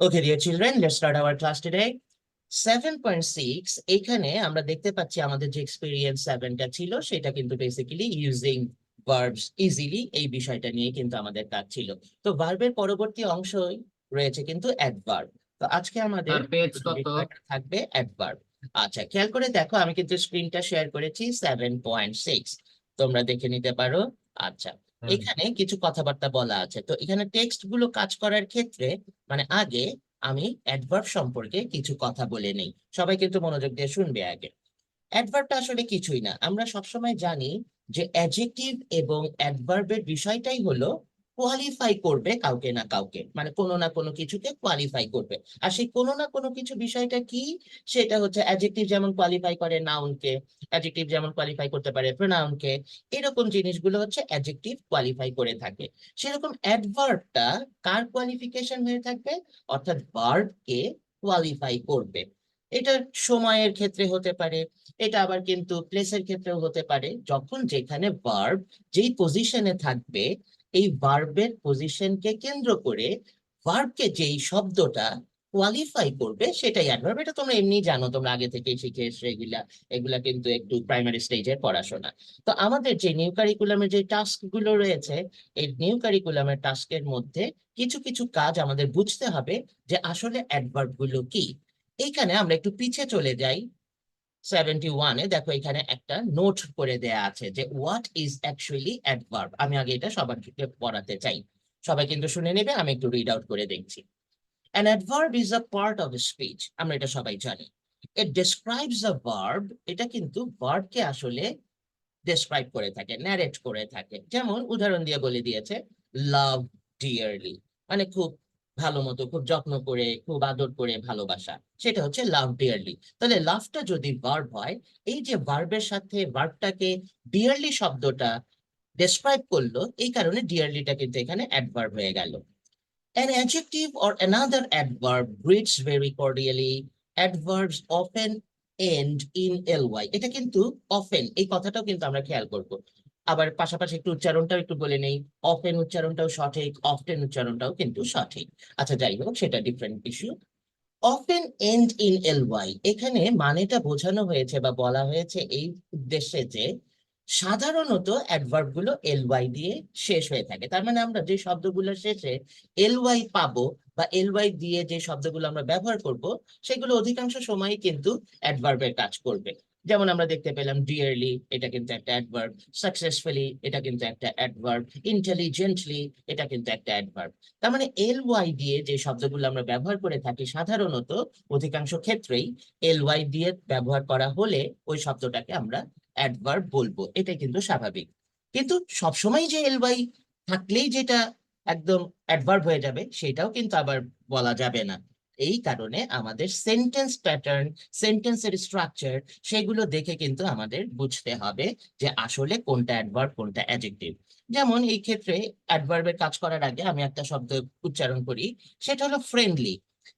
Okay, dear children, let's start our class today. 7.6 এখানে আমরা দেখতে পাচ্ছি আমাদের যে এক্সপেরিয়েন্স 7টা ছিল সেটা কিন্তু বেসিক্যালি ইউজিং ভার্বস ইজিলি এই বিষয়টা নিয়ে কিন্তু আমাদের কাজ ছিল। তো ভার্বের পরবর্তী অংশই রয়েছে কিন্তু অ্যাডভার্ব। তো আজকে আমাদের বিষয়টা থাকবে অ্যাডভার্ব। আচ্ছা, খেয়াল করে দেখো, আমি কিন্তু স্ক্রিনটা শেয়ার করেছি 7.6, তোমরা দেখে নিতে পারো। আচ্ছা, এখানে কিছু কথাবার্তা বলা আছে। তো এখানে টেক্সট গুলো কাজ করার ক্ষেত্রে মানে আগে আমি অ্যাডভার্ব সম্পর্কে কিছু কথা বলে নেই, সবাই কিন্তু মনোযোগ দিয়ে শুনবে আগে। অ্যাডভার্বটা আসলে কিছুই না, আমরা সবসময় জানি যে অ্যাডজেক্টিভ এবং অ্যাডভার্বের বিষয়টাই হলো কোয়ালিফাই করবে কাউকে না কাউকে, মানে কোনো না কোনো কিছুকে কোয়ালিফাই করবে। আর সেই কোনো না কোনো কিছু বিষয়টা কি, সেটা হচ্ছে অ্যাডজেক্টিভ যেমন কোয়ালিফাই করে নাউনকে, অ্যাডজেক্টিভ যেমন কোয়ালিফাই করতে পারে প্রোনাউনকে, এরকম জিনিসগুলো হচ্ছে অ্যাডজেক্টিভ কোয়ালিফাই করে থাকে। সেরকম অ্যাডভার্বটা কার কোয়ালিফিকেশন হয়ে থাকবে, অর্থাৎ ভার্বকে কোয়ালিফাই করবে। এটা সময়ের ক্ষেত্রে হতে পারে, এটা আবার কিন্তু প্লেসের ক্ষেত্রেও হতে পারে। যখন যেখানে ভার্ব যেই পজিশনে থাকবে, এই ভার্বের পজিশনকে কেন্দ্র করে ভার্বকে যেই শব্দটা কোয়ালিফাই করবে সেটাই অ্যাডভার্ব। এটা তোমরা এমনি জানো, তোমরা আগে থেকেই শিখে এসছো এগুলা, এগুলা কিন্তু একটু প্রাইমারি স্টেজের পড়াশোনা। তো আমাদের যে নিউ কারিকুলামের যে টাস্ক গুলো রয়েছে, এই নিউ কারিকুলামের টাস্কের মধ্যে কিছু কিছু কাজ আমাদের বুঝতে হবে যে আসলে অ্যাডভার্ব গুলো কি। এইখানে আমরা একটু পিছে চলে যাই। 71-এ দেখো, এখানে একটা নোট করে দেয়া আছে যে হোয়াট ইজ অ্যাকচুয়ালি অ্যাডভার্ব। আমি আগে এটা সবাইকে পড়াতে চাই, সবাই কিন্তু শুনে নেবে, আমি একটু রিড আউট করে দেখছি। An adverb is a part of a speech, আমরা এটা সবাই জানি। It describes a verb, এটা কিন্তু ভার্বকে আসলে ডেসক্রাইব করে থাকে, ন্যারেট করে থাকে। যেমন উদাহরণ দিয়ে বলে দিয়েছে লাভ ডিয়ারলি, মানে খুব ভালো মতো, খুব যত্ন করে, খুব আদর করে ভালোবাসা, সেটা হচ্ছে লাভ ডিয়ারলি। তাহলে লাভটা যদি ভার্ব হয়, এই যে ভার্বের সাথে ভার্বটাকে ডিয়ারলি শব্দটা ডেসক্রাইব করলো, এই কারণে ডিয়ারলিটা কিন্তু এখানে অ্যাডভার্ব হয়ে গেল। An adjective or another adverb greets very cordially. Adverbs often end in ly. এটা কিন্তু often, এই কথাটাও কিন্তু আমরা খেয়াল করব। আবার পাশাপাশি একটু উচ্চারণটাও একটু বলে নেই, often উচ্চারণটাও সঠিক, often উচ্চারণটাও কিন্তু সঠিক। আচ্ছা, যাই হোক, সেটা different issue. often end in ly, এখানে মানেটা বোঝানো হয়েছে বা বলা হয়েছে এই উদ্দেশ্যে যে সাধারণত অ্যাডভার্ব গুলো ly দিয়ে শেষ হয়ে থাকে। তার মানে আমরা যে শব্দগুলোর শেষে ly পাবো বা ly দিয়ে যে শব্দগুলো আমরা ব্যবহার করব, সেগুলো অধিকাংশ সময় কিন্তু অ্যাডভার্বের কাজ করবে। যেমন আমরা দেখতে পেলাম ডিয়ারলি, এটা কিন্তু একটা অ্যাডভার্ব। সাকসেসফুলি, এটা কিন্তু একটা অ্যাডভার্ব। ইন্টেলিজেন্টলি, এটা কিন্তু একটা অ্যাডভার্ব। তার মানে ly দিয়ে যে শব্দগুলো আমরা ব্যবহার করে থাকি সাধারণত, অধিকাংশ ক্ষেত্রেই ly দিয়ে ব্যবহার করা হলে ওই শব্দটাকে আমরা অ্যাডভার্ব বলবো, এটা কিন্তু স্বাভাবিক। কিন্তু সবসময় যে ly থাকলেই যেটা একদম অ্যাডভার্ব হয়ে যাবে, সেটাও কিন্তু আবার বলা যাবে না। এই কারণে আমাদের সেন্টেন্স প্যাটার্ন, সেন্টেন্সের স্ট্রাকচার, সেগুলো দেখে কিন্তু আমাদের বুঝতে হবে যে আসলে কোনটা অ্যাডভার্ব কোনটা অ্যাডজেক্টিভ। যেমন এই ক্ষেত্রে অ্যাডভার্বের কাজ করার আগে আমি একটা শব্দ উচ্চারণ করি, সেটা হলো ফ্রেন্ডলি।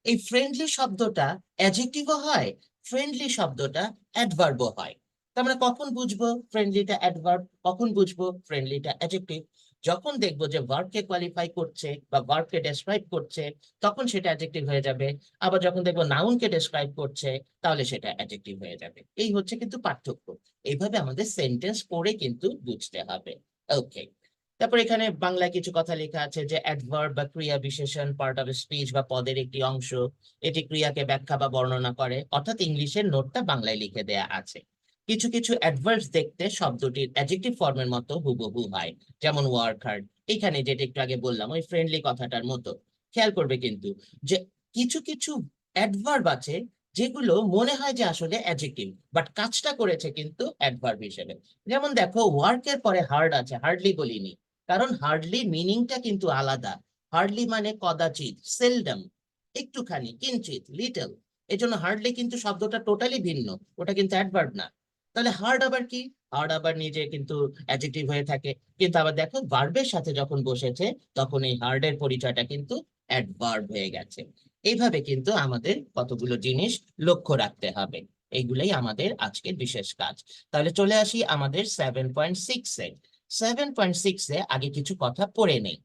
এই ফ্রেন্ডলি শব্দটা অ্যাডজেক্টিভও হয়, ফ্রেন্ডলি শব্দটা অ্যাডভার্বও হয়। তার মানে কখন বুঝবো ফ্রেন্ডলিটা অ্যাডভার্ব, কখন বুঝবো ফ্রেন্ডলিটা অ্যাডজেক্টিভ? যখন দেখবো যে ভার্বকে কোয়ালিফাই করছে বা ভার্বকে ডেসক্রাইব করছে, তখন সেটা অ্যাডজেক্টিভ হয়ে যাবে। আবার যখন দেখবো নাউনকে ডেসক্রাইব করছে, তাহলে সেটা অ্যাডজেক্টিভ হয়ে যাবে। এই হচ্ছে কিন্তু পার্থক্য। এইভাবে আমাদের সেন্টেন্স পড়ে কিন্তু বুঝতে হবে। ওকে, তারপর এখানে বাংলায় কিছু কথা লেখা আছে যে অ্যাডভার্ব বা ক্রিয়া বিশেষণ পার্ট অফ স্পিচ বা পদের একটি অংশ, এটি ক্রিয়াকে ব্যাখ্যা বা বর্ণনা করে, অর্থাৎ ইংলিশের নোটটা বাংলায় লিখে দেয়া আছে। কিছু কিছু অ্যাডভার্বস দেখতে শব্দটির অ্যাডজেক্টিভ ফর্মের মতো হুবহু হয়, যেমন ওয়ার্ক হার্ড। এখানে যেটা একটু আগে বললাম ওই ফ্রেন্ডলি কথাটার মতো। খেয়াল করবে কিন্তু যে কিছু কিছু অ্যাডভার্ব আছে যেগুলো মনে হয় যে আসলে অ্যাডজেক্টিভ, বাট কাজটা করেছে কিন্তু অ্যাডভার্ব হিসেবে। যেমন দেখো, ওয়ার্কের পরে হার্ড আছে, হার্ডলি বলিনি, কারণ হার্ডলি মিনিংটা কিন্তু আলাদা। হার্ডলি মানে কদাচিৎ, সেলডম, একটুখানি, কিঞ্চিত, লিটল। এই জন্য হার্ডলি কিন্তু শব্দটা টোটালি ভিন্ন, ওটা কিন্তু অ্যাডভার্ব না। তাহলে হার্ড আবার কি? হার্ড আবার নিজে কিন্তু অ্যাডজেক্টিভ হয়ে থাকে, কিন্তু আবার দেখো ভার্বের সাথে যখন বসেছে, তখন এই হার্ডের পরিচয়টা কিন্তু অ্যাডভার্ব হয়ে গেছে। এইভাবে কিন্তু আমাদের কতগুলো জিনিস লক্ষ্য রাখতে হবে। এইগুলাই আমাদের আজকের বিশেষ কাজ। তাহলে চলে আসি আমাদের 7.6-এ। 7.6-এ আগে কিছু কথা পড়ে নেই।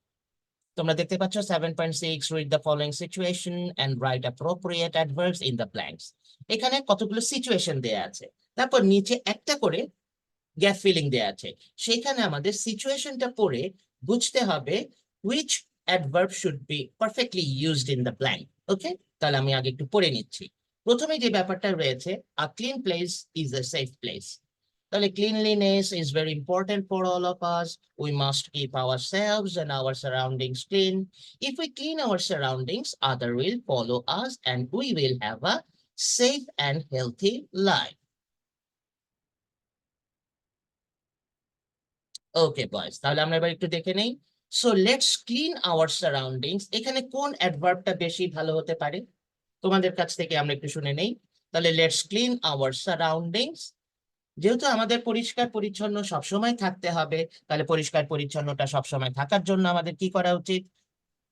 তোমরা দেখতে পাচ্ছ 7.6 read the following situation and write appropriate adverbs in the blanks। এখানে কতগুলো সিচুয়েশন দেয়া আছে, তারপর নিচে একটা করে গ্যাপ ফিলিং দেয়া আছে। সেখানে আমাদের সিচুয়েশনটা পড়ে বুঝতে হবে which adverb should be perfectly used in the blank। ওকে, তাহলে আমি আগে একটু পড়ে নিচ্ছি। প্রথমে যে ব্যাপারটা রয়েছে, a clean place is a safe place। তাহলে cleanliness is very important for all of us. We must keep ourselves and our surroundings clean. If we clean our surroundings, others will follow us and we will have a safe and healthy life. Okay boys, তাহলে আমরা এবার একটু দেখে নেই। So let's clean our surroundings, এখানে কোন অ্যাডভার্বটা বেশি ভালো হতে পারে তোমাদের কাছ থেকে আমরা একটু শুনে নেই। তাহলে লেটস ক্লিন আওয়ার সারাউন্ডিংস, যেহেতু আমাদের পরিষ্কার পরিচ্ছন্ন সবসময় থাকতে হবে, তাহলে পরিষ্কার পরিচ্ছন্নতা সবসময় থাকার জন্য আমাদের কি করা উচিত?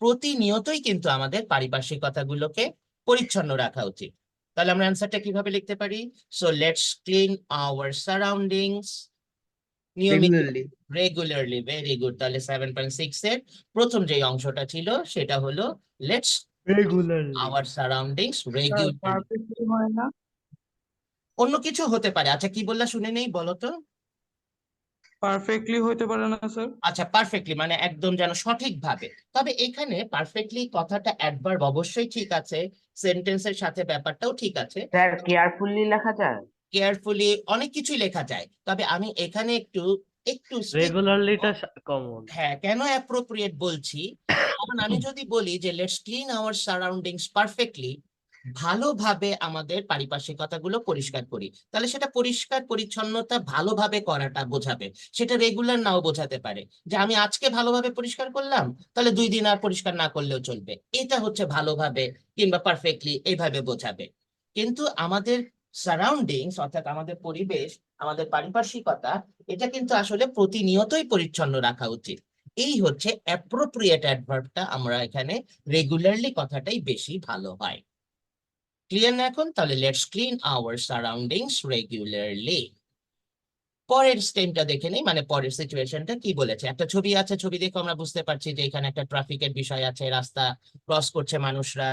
প্রতিনিয়তই কিন্তু আমাদের পারিপার্শ্বিকতাগুলোকে পরিচ্ছন্ন রাখা উচিত। তাহলে আমরা অ্যান্সারটা কিভাবে লিখতে পারি? So let's clean our surroundings নিয়মিত, রেগুলারলি। Very good. তাহলে 7.6 এর প্রথম যে অংশটা ছিল সেটা হলো let's regularly. Our surroundings regularly. Perfectly হয় না? অন্য কিছু হতে পারে। আচ্ছা কি বললা শুনে নেই, বলো তো। পারফেক্টলি হতে পারে না স্যার? আচ্ছা পারফেক্টলি মানে একদম যেন সঠিকভাবে। তবে এখানে পারফেক্টলি কথাটা অ্যাডভার্ব অবশ্যই ঠিক আছে, সেন্টেন্সের সাথে ব্যাপারটাও ঠিক আছে। স্যার কেয়ারফুলি লেখা যায়? কেয়ারফুলি অনেক কিছুই লেখা যায়, তবে আমি এখানে একটু একটু রেগুলারলিটা কমন। হ্যাঁ, কেন অ্যাপ্রোপ্রিয়েট বলছি, কারণ আমি যদি বলি যে let's clean our surroundings perfectly, ভালোভাবে আমাদের পারিপার্শ্বিকতাগুলো পরিষ্কার করি, তাহলে সেটা পরিষ্কার পরিচ্ছন্নতা ভালোভাবে করাটা বোঝাবে। সেটা রেগুলার নাও বোঝাতে পারে, যে আমি আজকে ভালোভাবে পরিষ্কার করলাম, তাহলে 2 দিন আর পরিষ্কার না করলেও চলবে। এটা হচ্ছে ভালোভাবে কিংবা পারফেক্টলি এইভাবে বোঝাবে। কিন্তু আমাদের সারাউন্ডিংস অর্থাৎ আমাদের পরিবেশ, আমাদের পারিপার্শ্বিকতা, এটা কিন্তু আসলে প্রতিনিয়তই পরিচ্ছন্ন রাখা উচিত। এই হচ্ছে অ্যাপ্রোপ্রিয়েট অ্যাডভার্বটা, আমরা এখানে রেগুলারলি কথাটাই বেশি ভালো হয়। ক্লিয়ার না এখন? তাহলে let's clean our surroundings regularly. পরের স্টেমটা দেখে নেই, মানে পরের সিচুয়েশনটা কি বলেছে। একটা ছবি আছে, ছবি দেখে আমরা বুঝতে পারছি যে এখানে একটা ট্রাফিকের বিষয় আছে, রাস্তা ক্রস করছে মানুষরা,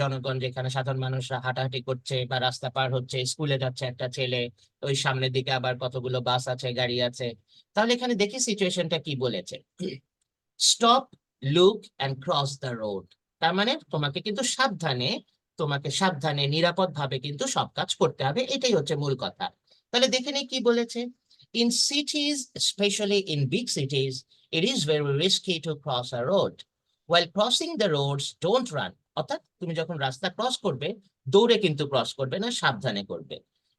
জনগণ, যেখানে সাধারণ মানুষরা হাঁটাহাঁটি করছে বা রাস্তা পার হচ্ছে, স্কুলে যাচ্ছে একটা ছেলে, ওই সামনের দিকে আবার কতগুলো বাস আছে, গাড়ি আছে। তাহলে এখানে দেখি সিচুয়েশনটা কি বলেছে। Stop, look and cross the road. তার মানে তোমাকে কিন্তু সাবধানে, তোমাকে সাবধানে নিরাপদ ভাবে কিন্তু সব কাজ করতে হবে, এটাই হচ্ছে মূল কথা। তাহলে দেখে নেই কি বলেছে। In cities, specially in big cities, it is very risky to cross a road. While crossing the roads don't run. অর্থাৎ তুমি যখন রাস্তা ক্রস করবে, দৌড়ে কিন্তু ক্রস করবে না, সাবধানে করবে।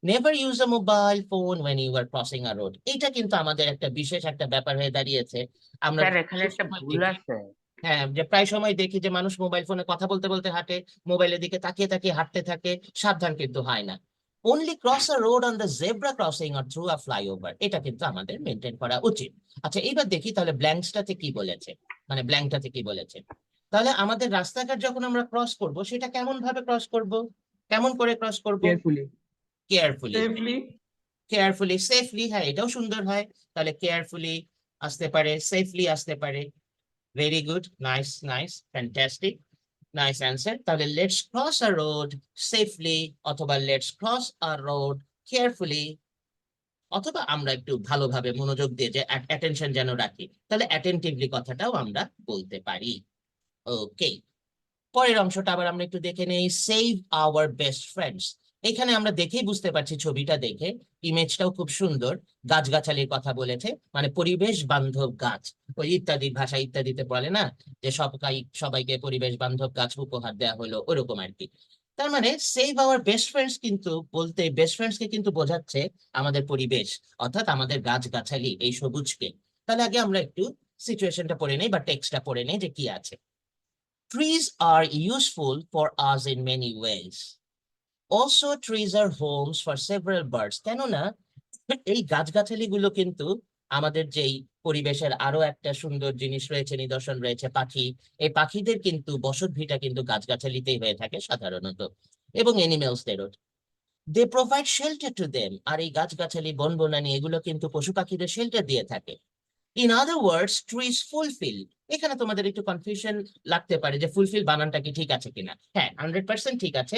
Never use a mobile phone when you are crossing a road. এটা কিন্তু আমাদের একটা বিশেষ একটা ব্যাপার হয়ে দাঁড়িয়েছে। আমরা স্যার এখানে একটা ভুল আছে। হ্যাঁ, যে প্রায় সময় দেখি যে মানুষ মোবাইল ফোনে কথা বলতে বলতে হাঁটে, মোবাইলের দিকে তাকিয়ে তাকিয়ে হাঁটতে থাকে, সাবধান কিন্তু হয় না। Only cross a road on the zebra crossing or through a flyover, এটা কিন্তু আমাদের মেনটেন করা উচিত। আচ্ছা এইবার দেখি তাহলে ব্ল্যাঙ্কসটাতে কি বলেছে, মানে ব্ল্যাঙ্কটাতে কি বলেছে। তাহলে আমাদের রাস্তাঘাট যখন আমরা ক্রস করব, সেটা কেমন ভাবে ক্রস করব, কেমন করে ক্রস করব? Carefully. Carefully. Safely. Carefully, safely, হ্যাঁ এটাও সুন্দর হয়। তাহলে কেয়ারফুলি আসতে পারে, সেফলি আসতে পারে। Very good, nice nice, fantastic, nice answer. তাহলে let's cross a road safely, অথবা let's cross a road carefully, অথবা আমরা একটু ভালোভাবে মনোযোগ দিয়ে যে অ্যাটেনশন যেন রাখি, তাহলে অ্যাটেন্টিভলি কথাটাও আমরা বলতে পারি। ওকে, পরের অংশটা আবার আমরা একটু দেখে নেই। Save our best friends. এখানে আমরা দেখেই বুঝতে পারছি, ছবিটা দেখে, ইমেজটাও খুব সুন্দর, গাছগাছালির কথা বলেছে, মানে পরিবেশ বান্ধব গাছ। ওই ইত্যাদি ভাষা ইত্যাদিতে বলে না যে সবাইকে পরিবেশ বান্ধব গাছ উপহার দেওয়া হলো, ওরকম আর কি। তার মানে সেভ আওয়ার বেস্ট ফ্রেন্ডস কিন্তু বলতে বেস্ট ফ্রেন্ডস কে কিন্তু বোঝাচ্ছে আমাদের পরিবেশ, অর্থাৎ আমাদের গাছগাছালি, এই সবুজকে। তাহলে আগে আমরা একটু সিচুয়েশনটা পড়ে নেই বা টেক্সটটা পড়ে নেই যে কি আছে। Trees are useful for us in many ways. Also, trees are homes for several birds. কেননা এই গাছগাছালিগুলো কিন্তু আমাদের যেই পরিবেশের আরো একটা সুন্দর জিনিস রয়েছে, নিদর্শন রয়েছে, পাখি। এই পাখিদের কিন্তু বসত ভিটা কিন্তু গাছগাছালিতেই হয়ে থাকে সাধারণত, এবং এনিমেলসদেরও। They provide shelter to them. আর এই গাছগাছালি, বনবনানি, এগুলো কিন্তু পশু পাখিদের শেল্টার দিয়ে থাকে। In other words trees fulfil. এখানে তোমাদের একটু কনফিউশন লাগতে পারে যে ফুলফিল বানানটা কি ঠিক আছে কিনা। হ্যাঁ, 100% ঠিক আছে।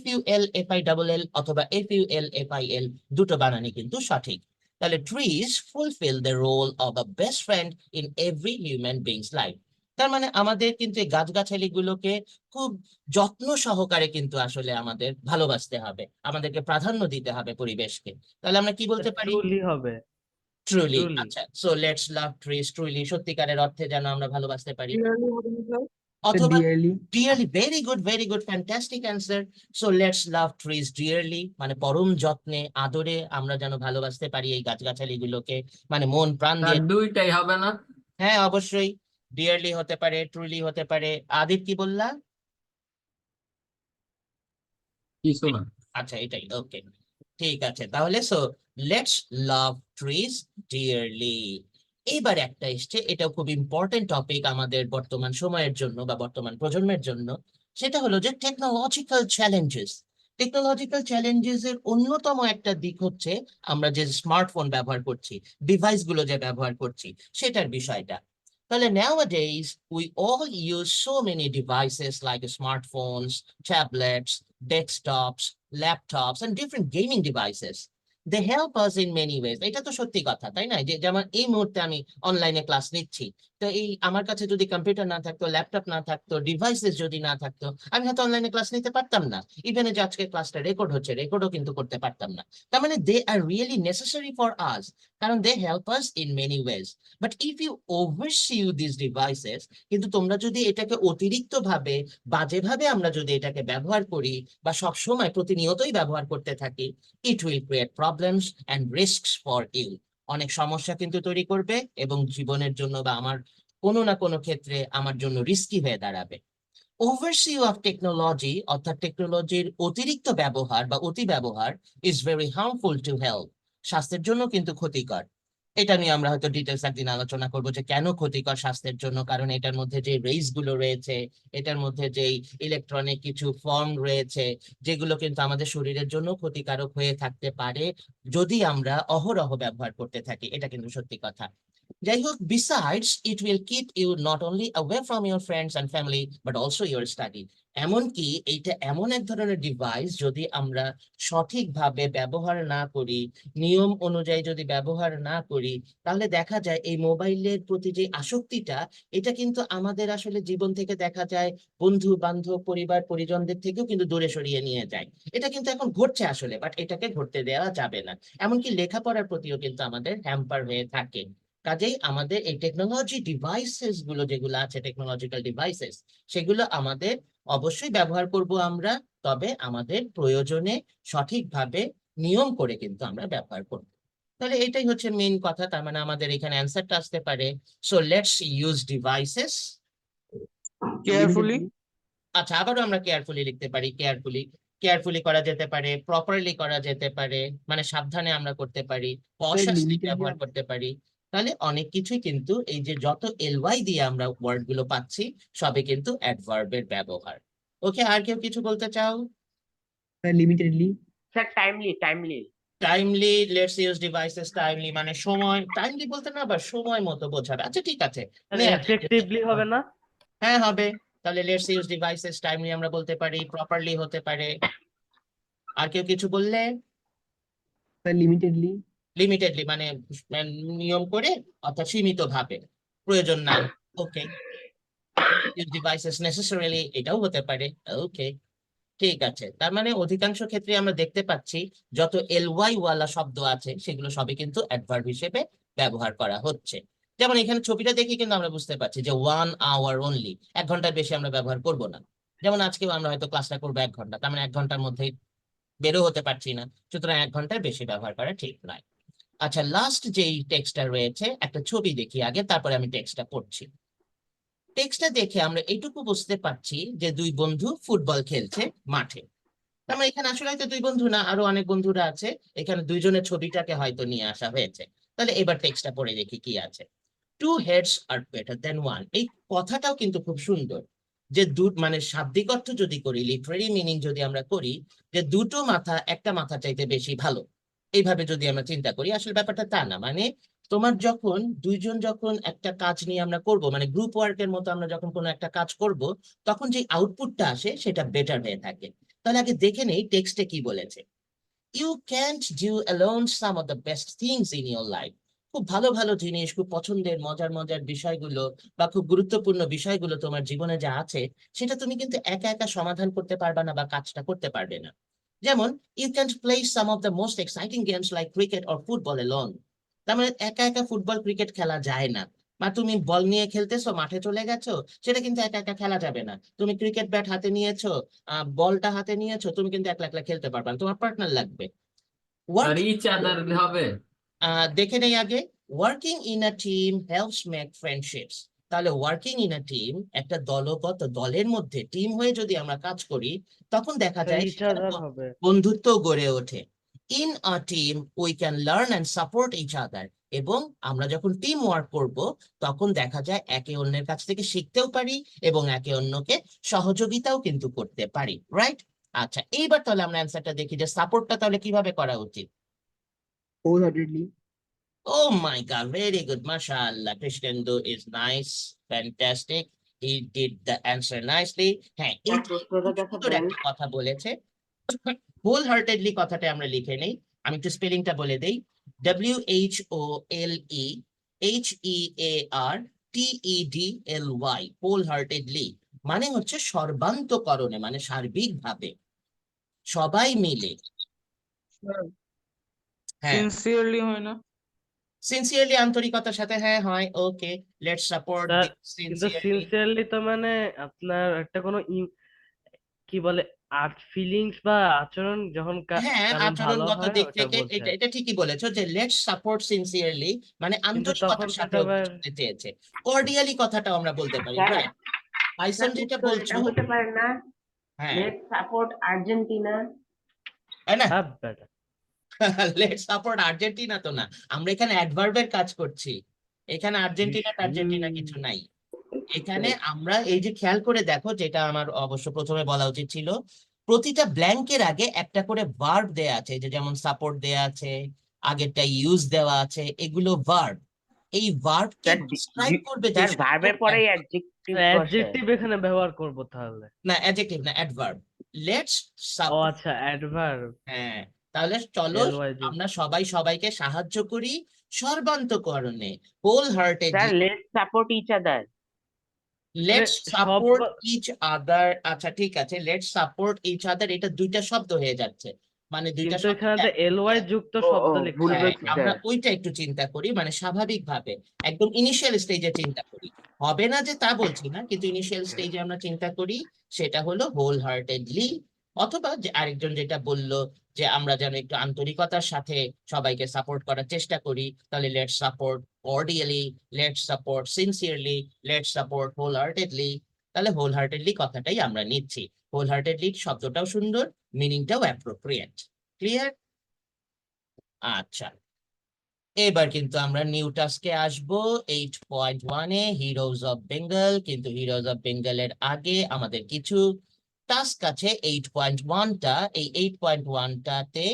FULFILL অথবা FULFIL দুটো বানানই কিন্তু সঠিক। তাহলে trees fulfil the role of a best friend in every human beings life. তার মানে আমাদের কিন্তু এই গাছগাছালি গুলোকে খুব যত্ন সহকারে কিন্তু আসলে আমাদের ভালোবাসতে হবে, আমাদেরকে প্রাধান্য দিতে হবে পরিবেশকে। তাহলে আমরা কি বলতে পারি? ট্রুলি হবে। ট্রুলি। Truly. আচ্ছা, so let's love trees truly, সত্যিকারের অর্থে যেন আমরা ভালোবাসতে পারি। Clearly হবে না স্যার? অথবা Dearly. Dearly, very good, fantastic answer. So let's love trees dearly, মানে পরম যত্নে আদরে আমরা যেন ভালোবাসতে পারি এই গাছগাছালি গুলোকে, মানে মন প্রাণ দিয়ে। দুইটাই হবে না? হ্যাঁ, অবশ্যই, ডিয়ারলি হতে পারে, ট্রুলি হতে পারে। আদিত কি বললা? কিছু না। আচ্ছা, এটাই, ওকে, ঠিক আছে। তাহলে so let's love trees dearly. এইবার একটা এসছে, এটাও খুব ইম্পর্টেন্ট টপিক আমাদের বর্তমান সময়ের জন্য বা বর্তমান প্রজন্মের জন্য। সেটা হলো যে টেকনোলজিক্যাল চ্যালেঞ্জেস। টেকনোলজিক্যাল চ্যালেঞ্জেস এর অন্যতম একটা দিক হচ্ছে আমরা যে স্মার্টফোন ব্যবহার করছি, ডিভাইস গুলো যে ব্যবহার করছি, সেটার বিষয়টা। তাহলে nowadays we all use so many devices like smartphones, tablets, desktops, laptops, and different gaming devices. They help us in many ways. এটা তো সত্যি কথা, তাই না? যে যেমন এই মুহূর্তে আমি অনলাইনে ক্লাস নিচ্ছি, তো এই আমার কাছে যদি কম্পিউটার না থাকতো, ল্যাপটপ না থাকতো, ডিভাইসেস যদি না থাকতো, আমি হয়তো অনলাইনে ক্লাস নিতে পারতাম না। ইভেন যে আজকে ক্লাসটা রেকর্ড হচ্ছে, রেকর্ডও কিন্তু করতে পারতাম না। তার মানে they are really necessary for us, কারণ they help us in many ways. But if you overuse this devices, কিন্তু তোমরা যদি এটাকে অতিরিক্ত ভাবে, বাজেভাবে আমরা যদি এটাকে ব্যবহার করি বা সব সময় প্রতিনিয়তই ব্যবহার করতে থাকি, it will create problems and risks for you. অনেক সমস্যা কিন্তু তৈরি করবে এবং জীবনের জন্য বা আমার কোনো না কোনো ক্ষেত্রে আমার জন্য রিস্কি হয়ে দাঁড়াবে। ওভারসিউ অফ টেকনোলজি, অর্থাৎ টেকনোলজির অতিরিক্ত ব্যবহার বা অতি ব্যবহার, is very harmful to health. স্বাস্থ্যের জন্য কিন্তু ক্ষতিকর। এটা নিয়ে আমরা হয়তো ডিটেলস একদিন আলোচনা করবো যে কেন ক্ষতিকর স্বাস্থ্যের জন্য, কারণ এটার মধ্যে যে রেইস গুলো রয়েছে, এটার মধ্যে যেই ইলেকট্রনিক কিছু ফর্ম রয়েছে, যেগুলো কিন্তু আমাদের শরীরের জন্য ক্ষতিকারক হয়ে থাকতে পারে যদি আমরা অহরহ ব্যবহার করতে থাকি। এটা কিন্তু সত্যি কথা। যাই হোক, besides it will keep you not only away from your friends and family but also your study. এমনকি এইটা এমন এক ধরনের ডিভাইস, যদি আমরা সঠিকভাবে ব্যবহার না করি, নিয়ম অনুযায়ী যদি ব্যবহার না করি, তাহলে দেখা যায় এই মোবাইলের প্রতি যে আসক্তিটা, এটা কিন্তু আমাদের আসলে জীবন থেকে দেখা যায় বন্ধু বান্ধব, পরিবার পরিজনদের থেকেও কিন্তু দূরে সরিয়ে নিয়ে যায়। এটা কিন্তু এখন ঘটছে আসলে, বাট এটাকে ঘটতে দেওয়া যাবে না। এমনকি লেখাপড়ার প্রতিও কিন্তু আমাদের হ্যাম্পার হয়ে থাকে। কাজেই আমাদের এই টেকনোলজি ডিভাইসেস গুলো যেগুলো আছে, টেকনোলজিক্যাল ডিভাইসেস, সেগুলো আমাদের অবশ্যই ব্যবহার করব আমরা, তবে আমাদের প্রয়োজনে সঠিকভাবে নিয়ম করে কিন্তু আমরা ব্যবহার করব। তাহলে এটাই হচ্ছে মেইন কথা। তার মানে আমাদের এখানে অ্যান্সারটা আসতে পারে, so let's use devices Carefully. আচ্ছা, আবারও আমরা কেয়ারফুলি লিখতে পারি। কেয়ারফুলি, কেয়ারফুলি করা যেতে পারে, প্রপারলি করা যেতে পারে, মানে সাবধানে আমরা করতে পারি, কশাসলি ব্যবহার করতে পারি। তাহলে অনেক কিছুই কিন্তু এই যে যত এলওয়াই দিয়ে আমরা ওয়ার্ড গুলো পাচ্ছি, সবে কিন্তু অ্যাডভার্বের ব্যবহার। ওকে, আর কেউ কিছু বলতে চাও? Limitedly. Sir timely timely timely, let's use devices timely, মানে সময়, টাইমলি বলতে না আবার সময় মতো বোঝাবে। আচ্ছা, ঠিক আছে, নেওয়া যায়। এফেক্টিভলি হবে না? হ্যাঁ, হবে। তাহলে লেটস ইউজ ডিভাইসেস টাইমলি আমরা বলতে পারি, প্রপারলি হতে পারে। আর কেউ কিছু বললে? Limitedly. লিমিটেডলি, মানে নিয়ম করে, অর্থাৎ সীমিত ভাবে, প্রয়োজন নাই। ওকে, ইউজ ডিভাইসেস নেসেসারিলি, এটাও হতে পারে। ওকে, ঠিক আছে। তার মানে অধিকাংশ ক্ষেত্রে আমরা দেখতে পাচ্ছি যত এলওয়াই ওয়ালা শব্দ আছে, সেগুলো সবই কিন্তু অ্যাডভার্ব হিসেবে ব্যবহার করা হচ্ছে। যেমন এখানে ছবিটা দেখে কিন্তু আমরা বুঝতে পারছি যে 1 hour অনলি, 1 ঘন্টার বেশি আমরা ব্যবহার করব না। যেমন আজকেও আমরা হয়তো ক্লাসটা করবো 1 ঘন্টা, তার মানে 1 ঘন্টার মধ্যে বেরো হতে পারছি না, সুতরাং 1 ঘন্টার বেশি ব্যবহার করা ঠিক নয়। আচ্ছা, লাস্ট যেই টেক্সটটা রয়েছে, একটা ছবি দেখি আগে, তারপরে আমি টেক্সটটা পড়ছি। টেক্সটটা দেখে আমরা এইটুকু বুঝতে পারছি যে দুই বন্ধু ফুটবল খেলছে মাঠে। তার মানে এখানে আসলে হয়তো দুই বন্ধু না, আরো অনেক বন্ধুরা আছে, এখানে দুইজনের ছবিটাকে হয়তো নিয়ে আসা হয়েছে। তাহলে এবার টেক্সটটা পড়ে দেখি কি আছে। Two heads are better then one, এই কথাটাও কিন্তু খুব সুন্দর। যে মানে শাব্দিক অর্থ যদি করি, লিটারারি মিনিং যদি আমরা করি, যে দুটো মাথা একটা মাথা চাইতে বেশি ভালো, এইভাবে যদি আমরা চিন্তা করি, আসলে ব্যাপারটা তা না। মানে তোমার যখন দুইজন যখন একটা কাজ নিয়ে আমরা করব, মানে গ্রুপ ওয়ার্কের মতো আমরা যখন কোনো একটা কাজ করব, তখন যে আউটপুটটা আসে সেটা বেটার হয়ে থাকে। তাহলে আগে দেখে নেই টেক্সটে কি বলেছে। You can't do alone some of the best things in your life. খুব ভালো ভালো জিনিস, খুব পছন্দের মজার মজার বিষয়গুলো বা খুব গুরুত্বপূর্ণ বিষয়গুলো তোমার জীবনে যা আছে, সেটা তুমি কিন্তু একা একা সমাধান করতে পারবে না বা কাজটা করতে পারবে না। যেমন, you can't play some of the most exciting games like cricket or football alone. তার মানে একা একা ফুটবল ক্রিকেট খেলা যায় না। বা তুমি বল নিয়ে খেলতেছো, মাঠে চলে গেছো, সেটা কিন্তু একা একা খেলা যাবে না। তুমি ক্রিকেট ব্যাট হাতে নিয়েছো, বলটা হাতে নিয়েছো, তুমি কিন্তু একলা একলা খেলতে পারবে না, তোমার পার্টনার লাগবে। আর ওয়ার্কিং, ইচ আদার হবে। দেখে নেই আগে, working in a team helps make friendships. তাহলে ওয়ার্কিং ইন আ টিম, একটা দলগত দলের মধ্যে টিম হয়ে যদি আমরা কাজ করি, তখন দেখা যায় ইচ সেখানে আদার হবে। বন্ধুত্ব গড়ে ওঠে। In a team we can learn and support each other. এবং আমরা যখন টিম ওয়ার্ক করব, তখন দেখা যায় একে অন্যের কাছ থেকে শিখতেও পারি এবং একে অন্যকে সহযোগিতাও কিন্তু করতে পারি, রাইট? আচ্ছা, এইবার তাহলে আমরা অ্যান্সারটা দেখি যে সাপোর্টটা তাহলে কিভাবে করা উচিত। wholeheartedly, Oh my God, very good. MashaAllah. Krishnendu is nice. Fantastic. He did the answer nicely. হ্যাঁ, এই প্রশ্নটা খুব দেখো সুন্দর দেন। একটা কথা বলেছে। হোল হার্টেডলি কথাটা আমরা লিখে নেই। আমি একটু স্পেলিংটা বলে দেই। WHOLEHEARTEDLY, হোল হার্টেডলি মানে হচ্ছে সর্বান্তকরণে, মানে সার্বিকভাবে, সবাই মিলে। হ্যাঁ, সিনসিয়ারলি হয় না? সিনসিয়ারলি আন্তরিকতার সাথে, হ্যাঁ হয়। ওকে, লেটস সাপোর্ট স্যার, দিস কিন্তু সিনসিয়ারলি। সিনসিয়ারলি তো মানে আপনার একটা কোনো কি বলে আর্ট ফিলিংস বা আচরণ যখন হ্যাঁ, কারো ভালো আচরণগত হয় দিক ওটা থেকে বলছে। এটা এটা ঠিকই বলেছো যে লেটস সাপোর্ট সিনসিয়ারলি, মানে কিন্তু তখন আন্তরিকতার তো সাথে এটা আবার বোঝাতে চেয়েছে। কর্ডিয়ালি কথাটাও আমরা বলতে পারি, স্যার, রাইট? আইসন যেটা উত্তর বলছো, এটা হতে পারে না, হ্যাঁ, লেট সাপোর্ট আর্জেন্টিনা। তাই না? হ্যাঁ বেটা। লেটস সাপোর্ট আর্জেন্টিনা তো না, আমরা এখানে অ্যাডভার্বের কাজ করছি। এখানে আর্জেন্টিনা টার্জেন্টিনা কিছু নাই। এখানে আমরা এই যে খেয়াল করে দেখো, যেটা আমার অবশ্য প্রথমে বলা উচিত ছিল, প্রতিটা ব্ল্যাঙ্কের আগে একটা করে ভার্ব দেয়া আছে, যে যেমন সাপোর্ট দেয়া আছে, আগেরটা ইউজ দেওয়া আছে, এগুলো ভার্ব। এই ভার্বকে স্যার ডিসক্রাইব করবে যে স্যার ভার্বের পরে অ্যাডজেক্টিভ বসে। অ্যাডজেক্টিভ এখানে ব্যবহার করব তাহলে। না, অ্যাডজেক্টিভ না, অ্যাডভার্ব। লেটস ও সাপোর্ট। আচ্ছা, অ্যাডভার্ব। হ্যাঁ, তাহলে চলো এল ওয়াই যুক্ত। আমরা সবাই সবাইকে সাহায্য করি সর্বান্তকরণে, whole sir heartedly. Let support each other. Let's সব সাপোর্ট ইচ আদার। আচ্ছা ঠিক আছে, লেটস সাপোর্ট ইচ আদার, এটা দুইটা শব্দ হয়ে যাচ্ছে, মানে দুইটা কিন্তু শব্দ এখানে তো এল ওয়াই যুক্ত ও ও শব্দ লিখতে ভুল হ্যাঁ, বলছি হচ্ছে। আমরা স্যার। ওইটা একটু চিন্তা করি, মানে স্বাভাবিকভাবে একদম ইনিশিয়াল স্টেজে চিন্তা করি। হবে না যে তা বলছি না, কিন্তু ইনিশিয়াল স্টেজে আমরা চিন্তা করি, সেটা হলো হোল হার্টেডলি। অথবা যে আরেকজন যেটা বললো, যে আমরা যেন একটু আন্তরিকতার সাথে সবাইকে সাপোর্ট করার চেষ্টা করি, তাহলে let's support cordially, let's support sincerely, let's support wholeheartedly. তাহলে হোল হার্টেডলি কথাটাই আমরা নিচ্ছি। হোল হার্টেডলি শব্দটাও সুন্দর, মিনিংটাও অ্যাপ্রোপ্রিয়েট। ক্লিয়ার? আচ্ছা, এবার কিন্তু আমরা নিউ টাস্কে আসবো, 8.1-এ হিরোজ অফ বেঙ্গল। কিন্তু হিরোজ অফ বেঙ্গলের আগে আমাদের কিছু টাস্ক আছে। 8.1টা, এই 8.1টাতে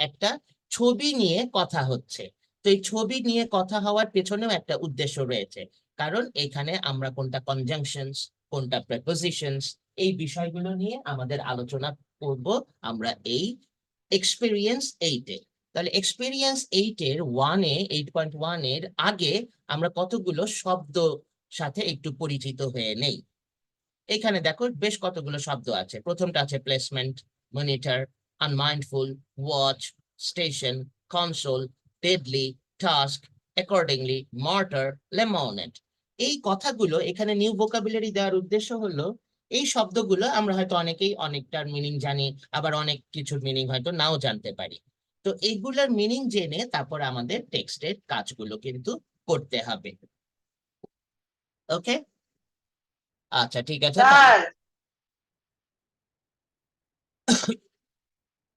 একটা ছবি নিয়ে কথা হচ্ছে। তো এই ছবি নিয়ে কথা হওয়ার পেছনেও একটা উদ্দেশ্য রয়েছে, কারণ এখানে আমরা কোনটা কনজাংশনস, কোনটা প্রেপোজিশনস, এই বিষয়গুলো নিয়ে আমাদের আলোচনা করব আমরা এই এক্সপেরিয়েন্স 8-এ। তাহলে এক্সপেরিয়েন্স 8.1-এর আগে আমরা কতগুলো শব্দ সাথে একটু পরিচিত হয়ে নেই। এখানে দেখো বেশ কতগুলো শব্দ আছে। প্রথমটা আছে placement, monitor, unmindful, watch, station, console, deadly, task, accordingly, martyr, lemonade. এই কথাগুলো এখানে নিউ ভোকাবুলারি দেওয়ার উদ্দেশ্য হলো, এই শব্দগুলো আমরা হয়তো অনেকেই অনেকটার মিনিং জানি, আবার অনেক কিছুর মিনিং হয়তো নাও জানতে পারি। তো এইগুলোর মিনিং জেনে তারপর আমাদের টেক্সটের কাজগুলো কিন্তু করতে হবে। ওকে, আচ্ছা ঠিক আছে।